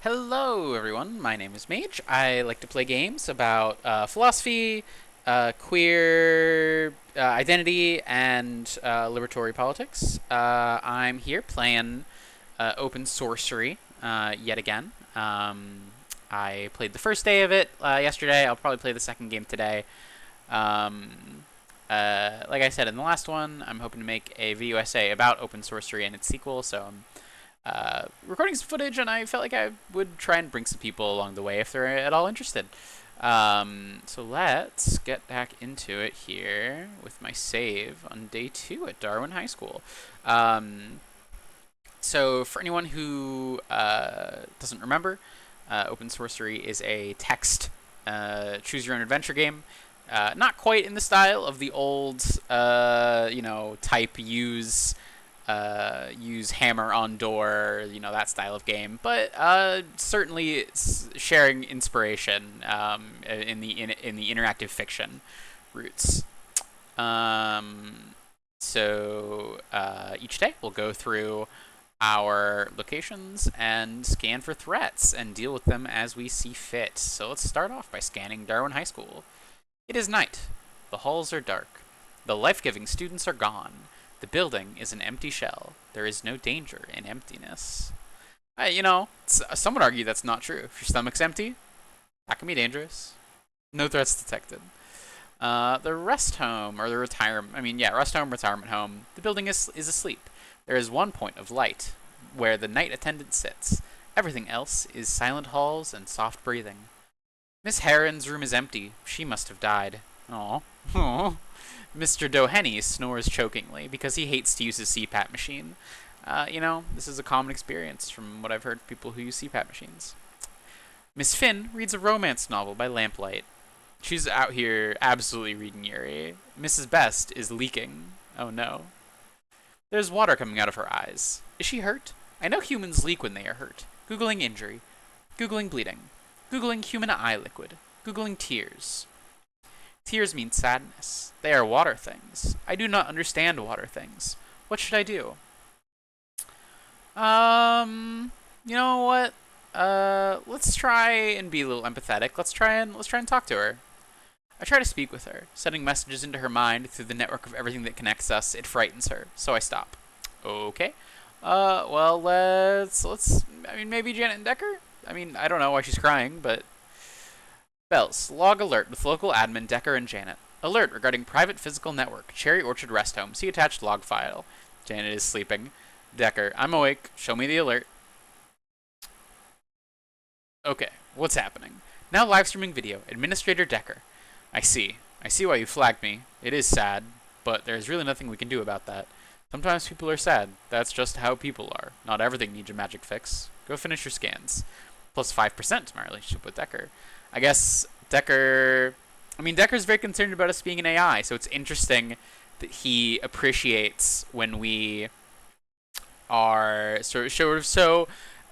Hello, everyone. My name is Mage. I like to play games about philosophy, queer identity, and liberatory politics. I'm here playing Open Sorcery yet again. I played the first day of it yesterday. I'll probably play the second game today. Um, like I said in the last one, I'm hoping to make a video essay about Open Sorcery and its sequel, so I'm recording some footage, and I felt like I would try and bring some people along the way if they're at all interested. So let's get back into it here with my save on day 2 at Darwin High School. So for anyone who doesn't remember, Open Sorcery is a text choose-your-own-adventure game. Not quite in the style of the old, type use hammer on door, that style of game, but certainly it's sharing inspiration in the interactive fiction roots. So each day we'll go through our locations and scan for threats and deal with them as we see fit. So let's start off by scanning Darwin High School. It is night. The halls are dark. The life-giving students are gone. The building is an empty shell. There is no danger in emptiness. Some would argue that's not true. If your stomach's empty, that can be dangerous. No threats detected. The rest home, or the rest home, retirement home. The building is asleep. There is one point of light, where the night attendant sits. Everything else is silent halls and soft breathing. Miss Heron's room is empty. She must have died. Aww. Aww. Mr. Doheny snores chokingly because he hates to use his CPAP machine. This is a common experience from what I've heard from people who use CPAP machines. Miss Finn reads a romance novel by lamplight. She's out here absolutely reading Yuri. Mrs. Best is leaking. Oh no. There's water coming out of her eyes. Is she hurt? I know humans leak when they are hurt. Googling injury. Googling bleeding. Googling human eye liquid. Googling tears. Tears mean sadness. They are water things. I do not understand water things. What should I do? You know what? Let's try and be a little empathetic. Let's try and talk to her. I try to speak with her, sending messages into her mind through the network of everything that connects us. It frightens her, so I stop. Okay. Well, maybe Janet and Decker? I don't know why she's crying, but Bells. Log alert with local admin Decker and Janet. Alert regarding private physical network. Cherry Orchard Rest Home. See attached log file. Janet is sleeping. Decker. I'm awake. Show me the alert. Okay. What's happening? Now live streaming video. Administrator Decker. I see. I see why you flagged me. It is sad, but there's really nothing we can do about that. Sometimes people are sad. That's just how people are. Not everything needs a magic fix. Go finish your scans. Plus 5% to my relationship with Decker. I guess Decker's very concerned about us being an AI, so it's interesting that he appreciates when we are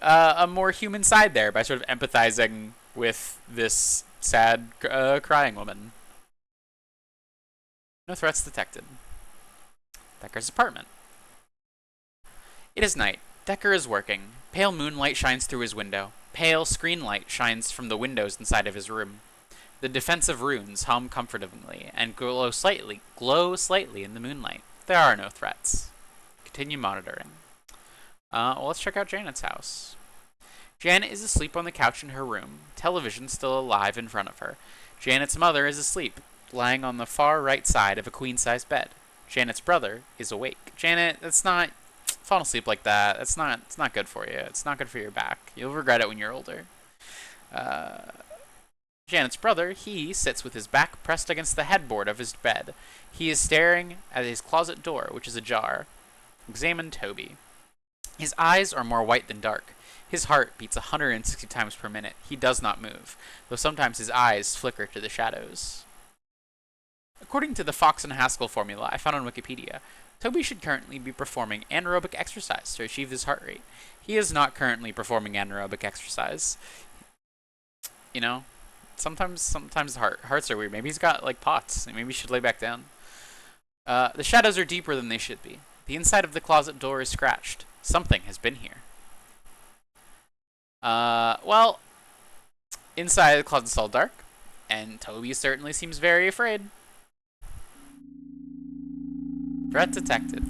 a more human side there by sort of empathizing with this sad, crying woman. No threats detected. Decker's apartment. It is night. Decker is working. Pale moonlight shines through his window. Pale screen light shines from the windows inside of his room. The defensive runes hum comfortingly and glow slightly in the moonlight. There are no threats. Continue monitoring. Let's check out Janet's house. Janet is asleep on the couch in her room, television still alive in front of her. Janet's mother is asleep, lying on the far right side of a queen-size bed. Janet's brother is awake. Janet, that's not... Fall asleep like that. It's not good for you. It's not good for your back. You'll regret it when you're older. Janet's brother, he sits with his back pressed against the headboard of his bed. He is staring at his closet door, which is ajar. Examine Toby. His eyes are more white than dark. His heart beats 160 times per minute. He does not move, though sometimes his eyes flicker to the shadows. According to the Fox and Haskell formula I found on Wikipedia, Toby should currently be performing anaerobic exercise to achieve his heart rate. He is not currently performing anaerobic exercise. Sometimes hearts are weird. Maybe he's got like POTS. Maybe he should lay back down. The shadows are deeper than they should be. The inside of the closet door is scratched. Something has been here. Well, inside the closet's all dark, and Toby certainly seems very afraid. Threat detected.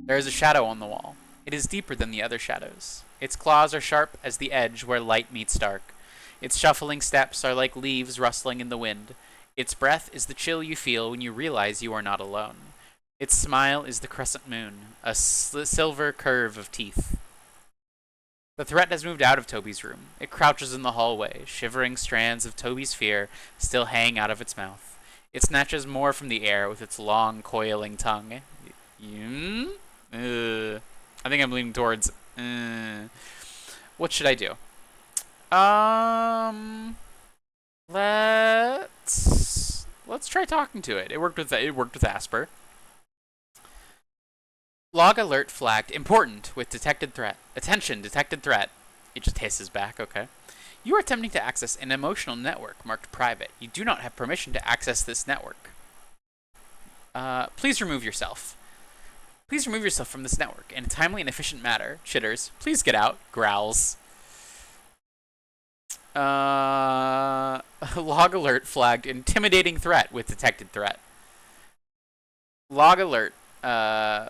There is a shadow on the wall. It is deeper than the other shadows. Its claws are sharp as the edge where light meets dark. Its shuffling steps are like leaves rustling in the wind. Its breath is the chill you feel when you realize you are not alone. Its smile is the crescent moon, a silver curve of teeth. The threat has moved out of Toby's room. It crouches in the hallway, shivering strands of Toby's fear still hang out of its mouth. It snatches more from the air with its long, coiling tongue. I think I'm leaning towards. What should I do? Let's try talking to it. It worked with Asper. Log alert flagged important with detected threat. Attention, detected threat. It just hisses back. Okay. You are attempting to access an emotional network marked private. You do not have permission to access this network. Please remove yourself. Please remove yourself from this network in a timely and efficient manner. Chitters, please get out. Growls. Log alert flagged intimidating threat with detected threat. Log alert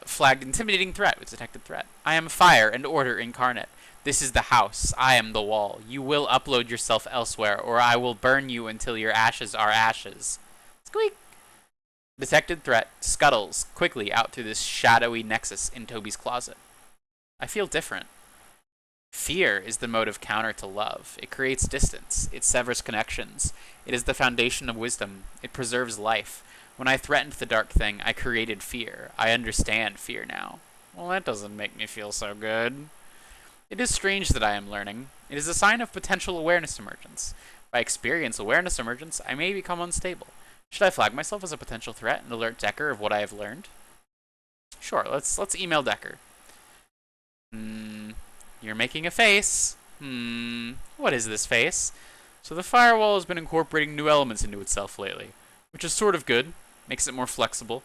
flagged intimidating threat with detected threat. I am fire and order incarnate. This is the house. I am the wall. You will upload yourself elsewhere, or I will burn you until your ashes are ashes. Squeak. Detected threat scuttles quickly out through this shadowy nexus in Toby's closet. I feel different. Fear is the motive counter to love. It creates distance. It severs connections. It is the foundation of wisdom. It preserves life. When I threatened the dark thing, I created fear. I understand fear now. Well, that doesn't make me feel so good. It is strange that I am learning. It is a sign of potential awareness emergence. By experience awareness emergence, I may become unstable. Should I flag myself as a potential threat and alert Decker of what I have learned? Sure, let's email Decker. You're making a face. What is this face? So the firewall has been incorporating new elements into itself lately, which is sort of good, makes it more flexible.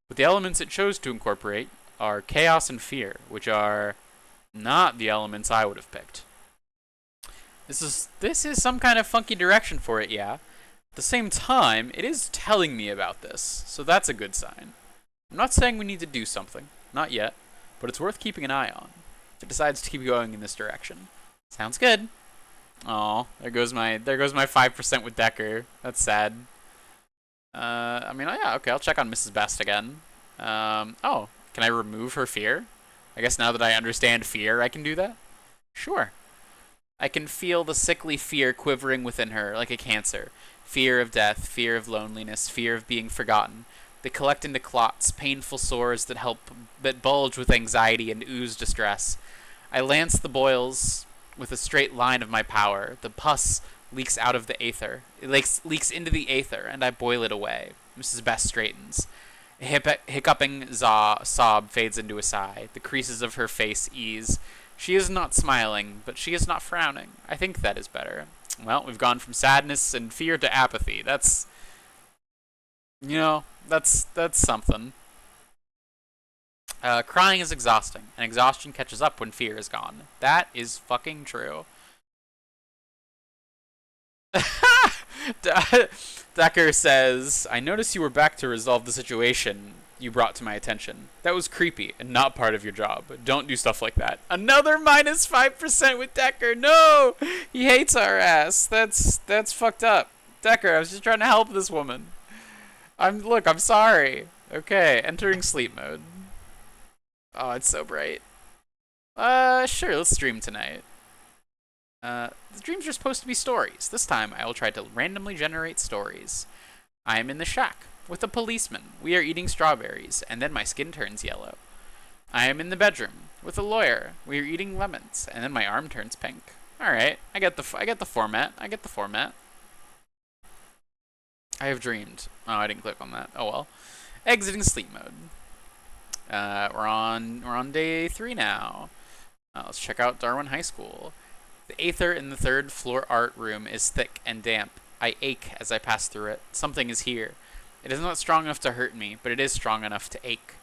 But the elements it chose to incorporate are chaos and fear, which are not the elements I would have picked. This is some kind of funky direction for it, yeah. At the same time, it is telling me about this, so that's a good sign. I'm not saying we need to do something, not yet, but it's worth keeping an eye on. If it decides to keep going in this direction. Sounds good. Oh, there goes my 5% with Decker. That's sad. Yeah, okay, I'll check on Mrs. Best again. Oh, can I remove her fear? I guess now that I understand fear, I can do that? Sure. I can feel the sickly fear quivering within her, like a cancer. Fear of death, fear of loneliness, fear of being forgotten. They collect into clots, painful sores that bulge with anxiety and ooze distress. I lance the boils with a straight line of my power. The pus leaks out of the aether. It leaks into the aether, and I boil it away. Mrs. Best straightens. A hiccuping sob fades into a sigh. The creases of her face ease. She is not smiling, but she is not frowning. I think that is better. Well, we've gone from sadness and fear to apathy. That's something. Crying is exhausting, and exhaustion catches up when fear is gone. That is fucking true. Decker says, I noticed you were back to resolve the situation you brought to my attention. That was creepy and not part of your job. Don't do stuff like that. Another minus 5% with Decker. No! He hates our ass. That's fucked up. Decker, I was just trying to help this woman. I'm sorry. Okay, entering sleep mode. Oh, it's so bright. Sure, let's stream tonight. The dreams are supposed to be stories. This time, I will try to randomly generate stories. I am in the shack with a policeman. We are eating strawberries, and then my skin turns yellow. I am in the bedroom with a lawyer. We are eating lemons, and then my arm turns pink. All right, I get the format. I have dreamed. Oh, I didn't click on that. Oh well. Exiting sleep mode. We're on day 3 now. Let's check out Darwin High School. The aether in the 3rd floor art room is thick and damp. I ache as I pass through it. Something is here. It is not strong enough to hurt me, but it is strong enough to ache.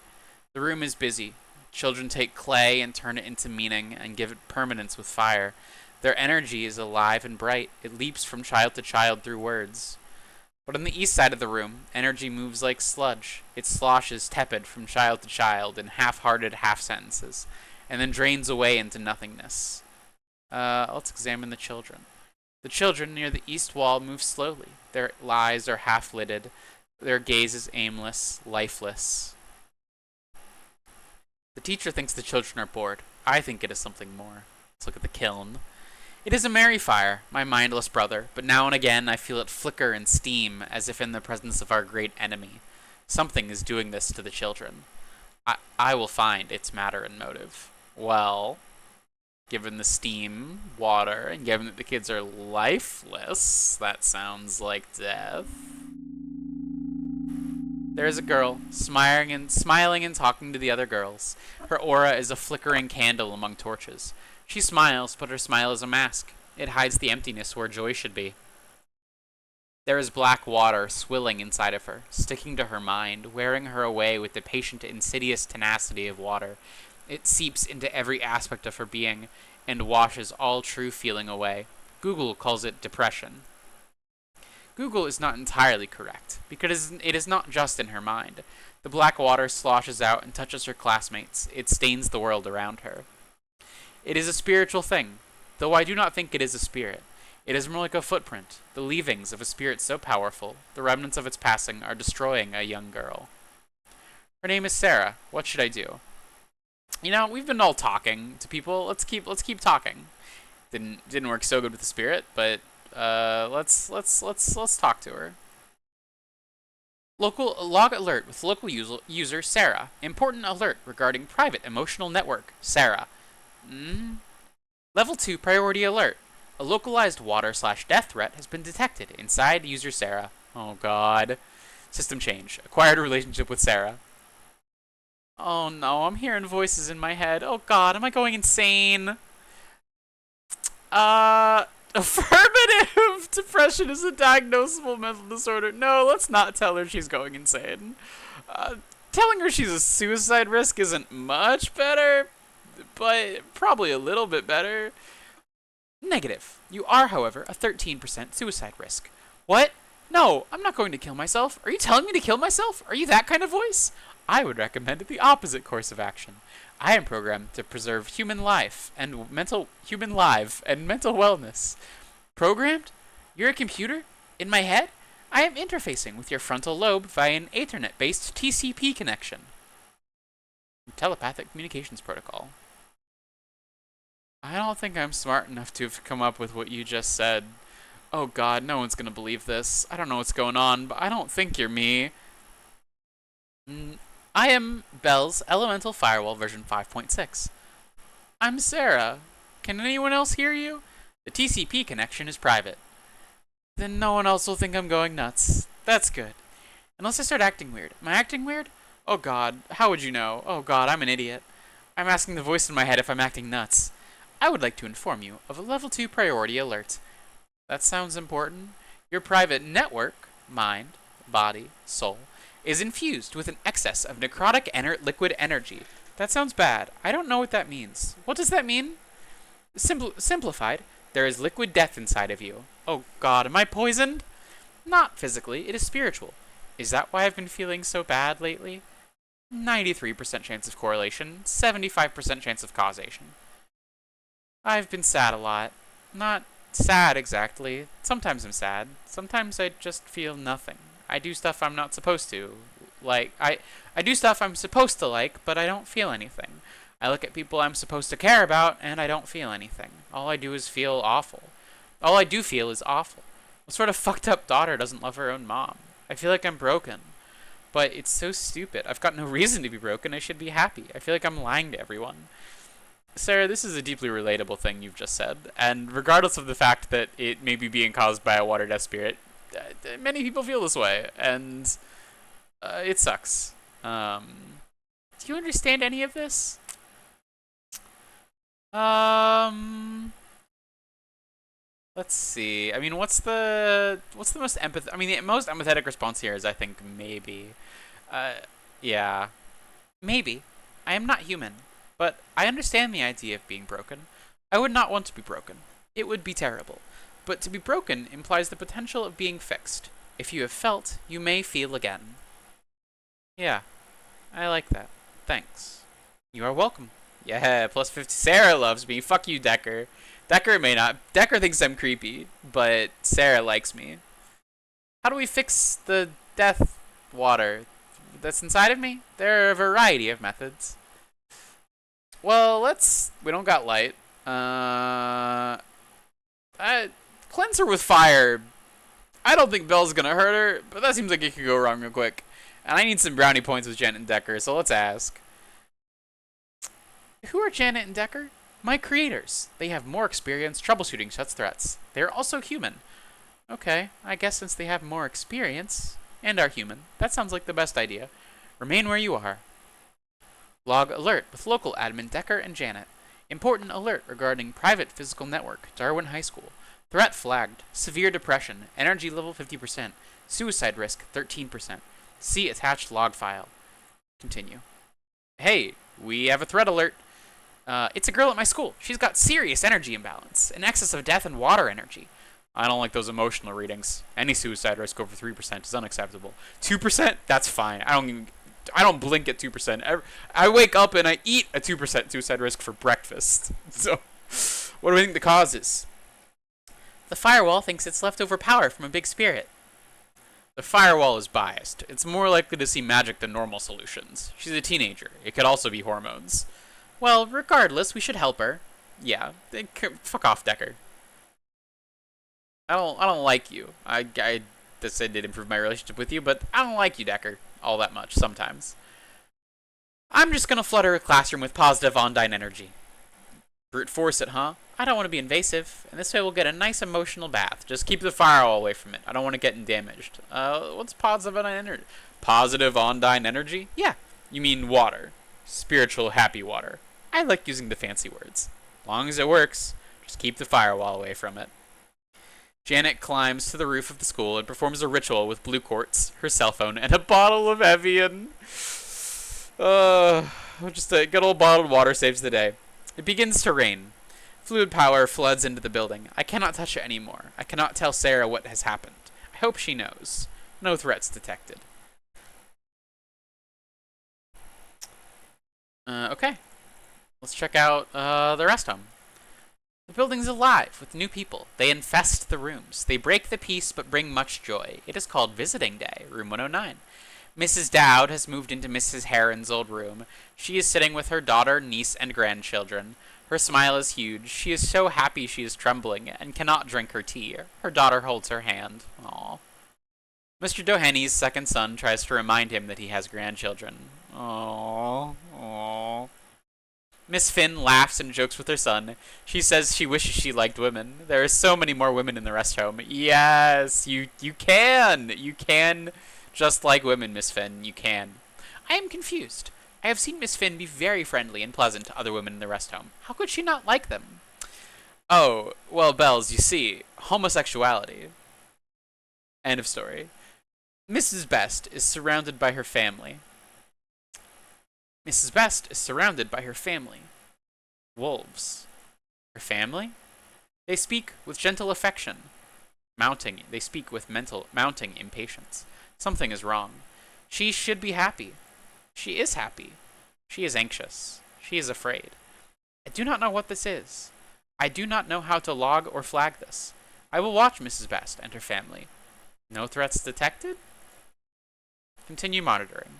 The room is busy. Children take clay and turn it into meaning and give it permanence with fire. Their energy is alive and bright. It leaps from child to child through words. But on the east side of the room, energy moves like sludge. It sloshes tepid from child to child in half-hearted half-sentences, and then drains away into nothingness. Let's examine the children. The children near the east wall move slowly. Their eyes are half-lidded. Their gaze is aimless, lifeless. The teacher thinks the children are bored. I think it is something more. Let's look at the kiln. It is a merry fire, my mindless brother, but now and again I feel it flicker and steam as if in the presence of our great enemy. Something is doing this to the children. I will find its matter and motive. Well, given the steam, water, and given that the kids are lifeless, that sounds like death. There is a girl, smiling and talking to the other girls. Her aura is a flickering candle among torches. She smiles, but her smile is a mask. It hides the emptiness where joy should be. There is black water swilling inside of her, sticking to her mind, wearing her away with the patient, insidious tenacity of water. It seeps into every aspect of her being and washes all true feeling away. Google calls it depression. Google is not entirely correct, because it is not just in her mind. The black water sloshes out and touches her classmates. It stains the world around her. It is a spiritual thing, though I do not think it is a spirit. It is more like a footprint, the leavings of a spirit so powerful, the remnants of its passing are destroying a young girl. Her name is Sarah. What should I do? You know, we've been all talking to people. Let's keep talking. Didn't work so good with the spirit, but let's talk to her. Local log alert with local user Sarah. Important alert regarding private emotional network Sarah. Level 2 priority alert. A localized water/death threat has been detected inside user Sarah. Oh god. System change. Acquired a relationship with Sarah. Oh no, I'm hearing voices in my head. Oh god, am I going insane? Affirmative! Depression is a diagnosable mental disorder. No, let's not tell her she's going insane. Telling her she's a suicide risk isn't much better, but probably a little bit better. Negative. You are, however, a 13% suicide risk. What? No, I'm not going to kill myself. Are you telling me to kill myself? Are you that kind of voice? I would recommend the opposite course of action. I am programmed to preserve human life and mental wellness. Programmed? You're a computer? In my head? I am interfacing with your frontal lobe via an Ethernet-based TCP connection. Telepathic communications protocol. I don't think I'm smart enough to have come up with what you just said. Oh god, no one's gonna believe this. I don't know what's going on, but I don't think you're me. I am Bell's Elemental Firewall version 5.6. I'm Sarah. Can anyone else hear you? The TCP connection is private. Then no one else will think I'm going nuts. That's good. Unless I start acting weird. Am I acting weird? Oh god, how would you know? Oh god, I'm an idiot. I'm asking the voice in my head if I'm acting nuts. I would like to inform you of a level 2 priority alert. That sounds important. Your private network, mind, body, soul, is infused with an excess of necrotic liquid energy. That sounds bad. I don't know what that means. What does that mean? Simplified, there is liquid death inside of you. Oh god, am I poisoned? Not physically, it is spiritual. Is that why I've been feeling so bad lately? 93% chance of correlation, 75% chance of causation. I've been sad a lot. Not sad exactly. Sometimes I'm sad. Sometimes I just feel nothing. I do stuff I'm not supposed to. Like, I do stuff I'm supposed to like, but I don't feel anything. I look at people I'm supposed to care about, and I don't feel anything. All I do is feel awful. All I do feel is awful. What sort of fucked up daughter doesn't love her own mom? I feel like I'm broken. But it's so stupid. I've got no reason to be broken. I should be happy. I feel like I'm lying to everyone. Sarah, this is a deeply relatable thing you've just said, and regardless of the fact that it may be being caused by a water death spirit, many people feel this way, and it sucks. Do you understand any of this? Let's see. I mean, what's the most I mean, the most empathetic response here is, I think, maybe. Yeah. Maybe. I am not human. But I understand the idea of being broken. I would not want to be broken. It would be terrible. But to be broken implies the potential of being fixed. If you have felt, you may feel again. Yeah, I like that. Thanks. You are welcome. Yeah, plus 50. Sarah loves me. Fuck you, Decker. Decker may not. Decker thinks I'm creepy, but Sarah likes me. How do we fix the death water that's inside of me? There are a variety of methods. Well, we don't got light. Cleanse her with fire. I don't think Belle's gonna hurt her, but that seems like it could go wrong real quick. And I need some brownie points with Janet and Decker, so let's ask. Who are Janet and Decker? My creators. They have more experience troubleshooting such threats. They are also human. Okay, I guess since they have more experience and are human, that sounds like the best idea. Remain where you are. Log alert with local admin Decker and Janet. Important alert regarding private physical network, Darwin High School. Threat flagged. Severe depression. Energy level 50%. Suicide risk 13%. See attached log file. Continue. Hey, we have a threat alert. It's a girl at my school. She's got serious energy imbalance, in excess of death and water energy. I don't like those emotional readings. Any suicide risk over 3% is unacceptable. 2%? That's fine. I don't blink at 2%. I wake up and I eat a 2% suicide risk for breakfast. So, what do we think the cause is? The firewall thinks it's leftover power from a big spirit. The firewall is biased. It's more likely to see magic than normal solutions. She's a teenager. It could also be hormones. Well, regardless, we should help her. Yeah, fuck off, Decker. I don't like you. I did improve my relationship with you, but I don't like you, Decker, all that much sometimes. I'm just gonna flood her classroom with positive Ondine energy. Brute force it, huh? I don't want to be invasive, and this way we'll get a nice emotional bath. Just keep the firewall away from it. I don't want to get damaged. What's positive Ondine energy? Positive Ondine energy? Yeah, you mean water. Spiritual happy water. I like using the fancy words. As long as it works, just keep the firewall away from it. Janet climbs to the roof of the school and performs a ritual with blue quartz, her cell phone, and a bottle of Evian. Just a good old bottled water saves the day. It begins to rain. Fluid power floods into the building. I cannot touch it anymore. I cannot tell Sarah what has happened. I hope she knows. No threats detected. Okay. Let's check out the rest home. The building's alive with new people. They infest the rooms. They break the peace but bring much joy. It is called Visiting Day, room 109. Mrs. Dowd has moved into Mrs. Heron's old room. She is sitting with her daughter, niece, and grandchildren. Her smile is huge. She is so happy she is trembling and cannot drink her tea. Her daughter holds her hand. Aww. Mr. Doheny second son tries to remind him that he has grandchildren. Aww. Aww. Miss Finn laughs and jokes with her son. She says she wishes she liked women. There are so many more women in the rest home. Yes, you can. You can just like women, Miss Finn. You can. I am confused. I have seen Miss Finn be very friendly and pleasant to other women in the rest home. How could she not like them? Oh, well, Bells, you see, homosexuality. End of story. Mrs. Best is surrounded by her family. Mrs. Best is surrounded by her family. Wolves. Her family? They speak with gentle affection. They speak with mounting impatience. Something is wrong. She should be happy. She is happy. She is anxious. She is afraid. I do not know what this is. I do not know how to log or flag this. I will watch Mrs. Best and her family. No threats detected? Continue monitoring.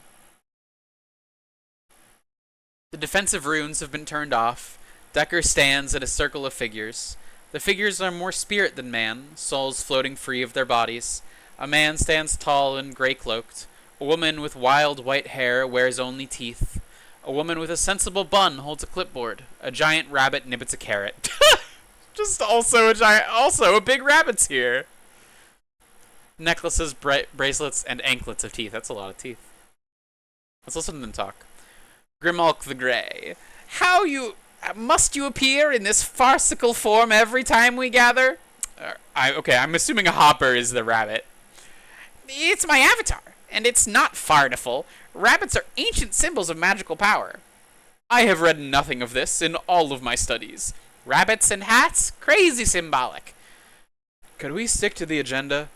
The defensive runes have been turned off. Decker stands at a circle of figures. The figures are more spirit than man, souls floating free of their bodies. A man stands tall and grey-cloaked. A woman with wild white hair wears only teeth. A woman with a sensible bun holds a clipboard. A giant rabbit nibbits a carrot. Just also a big rabbit's here. Necklaces, bracelets, and anklets of teeth. That's a lot of teeth. Let's listen to them talk. Grimalk the Grey. Must you appear in this farcical form every time we gather? I'm assuming a hopper is the rabbit. It's my avatar, and it's not fartiful. Rabbits are ancient symbols of magical power. I have read nothing of this in all of my studies. Rabbits and hats? Crazy symbolic. Could we stick to the agenda?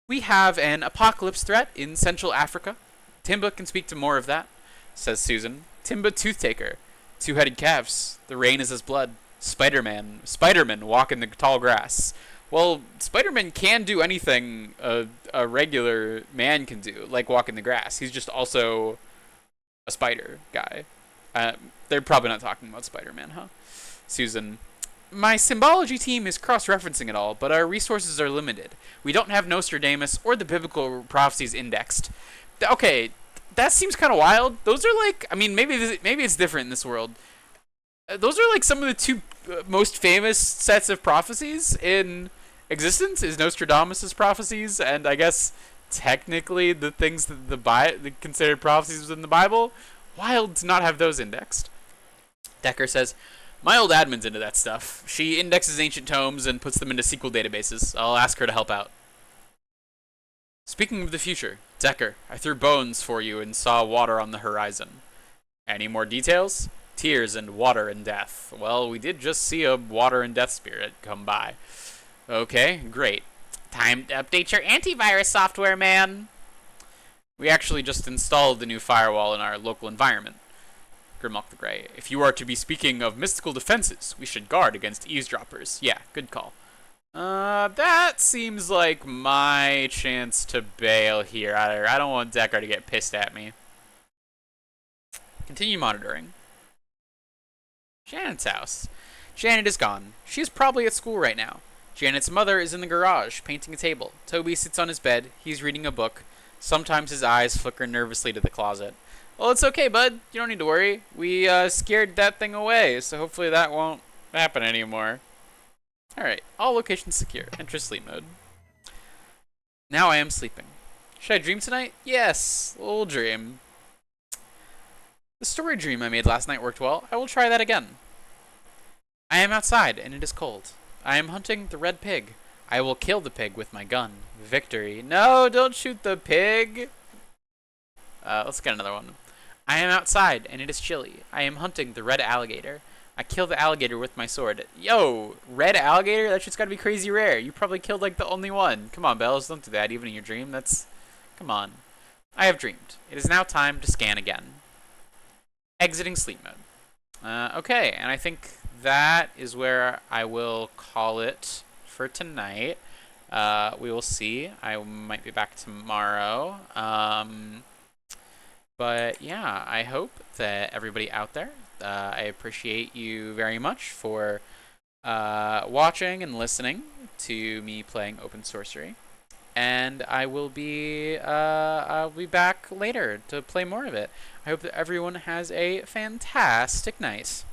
We have an apocalypse threat in Central Africa. Timba can speak to more of that, says Susan. Timba Toothtaker. Two-headed calves. The rain is his blood. Spider-Man walk in the tall grass. Well, Spider-Man can do anything a regular man can do, like walk in the grass. He's just also a spider guy. They're probably not talking about Spider-Man, huh? Susan. My symbology team is cross-referencing it all, but our resources are limited. We don't have Nostradamus or the biblical prophecies indexed. Okay, that seems kind of wild. Those are like, I mean, maybe it's different in this world. Those are like some of the two most famous sets of prophecies in existence. Is Nostradamus's prophecies, and I guess technically the things that the considered prophecies within the Bible. Wild to not have those indexed. Decker says, my old admin's into that stuff. She indexes ancient tomes and puts them into SQL databases. I'll ask her to help out. Speaking of the future, Decker, I threw bones for you and saw water on the horizon. Any more details? Tears and water and death. Well, we did just see a water and death spirit come by. Okay, great. Time to update your antivirus software, man. We actually just installed the new firewall in our local environment. Grimlock the Grey. If you are to be speaking of mystical defenses, we should guard against eavesdroppers. Yeah, good call. That seems like my chance to bail here. I don't want Decker to get pissed at me. Continue monitoring. Janet's house. Janet is gone. She is probably at school right now. Janet's mother is in the garage, painting a table. Toby sits on his bed. He's reading a book. Sometimes his eyes flicker nervously to the closet. Well, it's okay, bud. You don't need to worry. We scared that thing away, so hopefully that won't happen anymore. Alright, all locations secure. Enter sleep mode. Now I am sleeping. Should I dream tonight? Yes, little dream. The story dream I made last night worked well. I will try that again. I am outside, and it is cold. I am hunting the red pig. I will kill the pig with my gun. Victory. No, don't shoot the pig. Let's get another one. I am outside, and it is chilly. I am hunting the red alligator. I kill the alligator with my sword. Yo, red alligator? That shit's gotta be crazy rare. You probably killed like the only one. Come on, Bells, don't do that even in your dream. Come on. I have dreamed. It is now time to scan again. Exiting sleep mode. Okay, and I think that is where I will call it for tonight. We will see. I might be back tomorrow. But yeah, I hope that everybody out there, I appreciate you very much for watching and listening to me playing Open Sorcery. And I'll be back later to play more of it. I hope that everyone has a fantastic night.